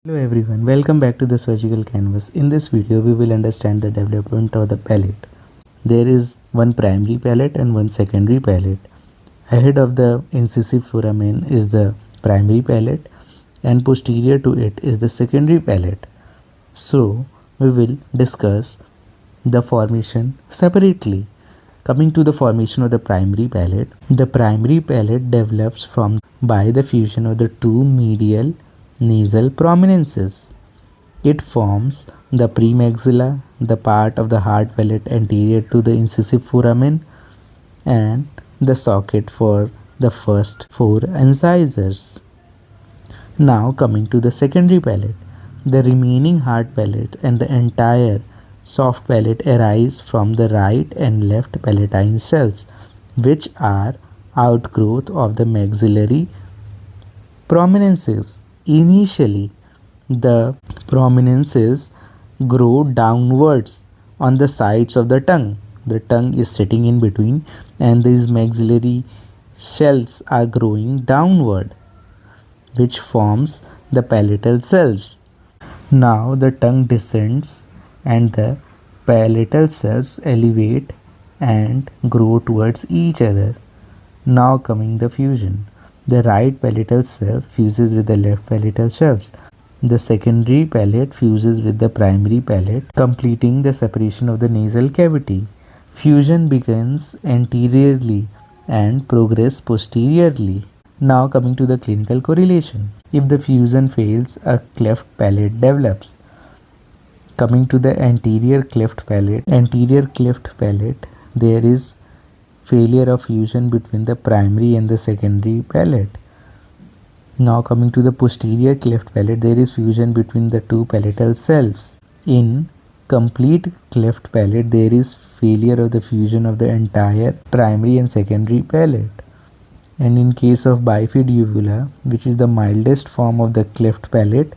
Hello everyone, welcome back to the surgical canvas. In this video, we will understand the development of the palate. There is one primary palate and one secondary palate. Ahead of the incisive foramen is the primary palate and posterior to it is the secondary palate. So, we will discuss the formation separately. Coming to the formation of the primary palate develops by the fusion of the two medial nasal prominences. It forms the premaxilla, the part of the hard palate anterior to the incisive foramen, and the socket for the first four incisors. Now coming to the secondary palate, the remaining hard palate and the entire soft palate arise from the right and left palatine cells, which are outgrowth of the maxillary prominences. Initially, the prominences grow downwards on the sides of the tongue. The tongue is sitting in between and these maxillary cells are growing downward, which forms the palatal cells. Now the tongue descends and the palatal cells elevate and grow towards each other. Now coming the fusion. The right palatal cell fuses with the left palatal cells. The secondary palate fuses with the primary palate, completing the separation of the nasal cavity. Fusion begins anteriorly and progress posteriorly. Now coming to the clinical correlation. If the fusion fails, a cleft palate develops. Coming to the anterior cleft palate, there is failure of fusion between the primary and the secondary palate. Now coming to the posterior cleft palate, there is fusion between the two palatal cells. In complete cleft palate, there is failure of the fusion of the entire primary and secondary palate. And in case of bifid uvula, which is the mildest form of the cleft palate,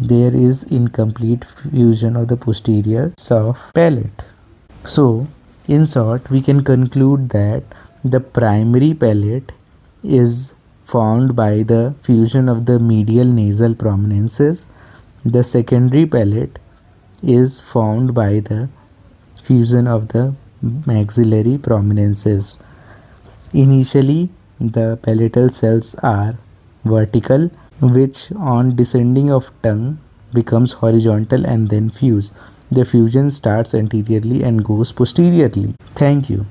there is incomplete fusion of the posterior soft palate. So, in short, we can conclude that the primary palate is formed by the fusion of the medial nasal prominences. The secondary palate is formed by the fusion of the maxillary prominences. Initially, the palatal cells are vertical, which on descending of tongue becomes horizontal and then fuse. The fusion starts anteriorly and goes posteriorly. Thank you.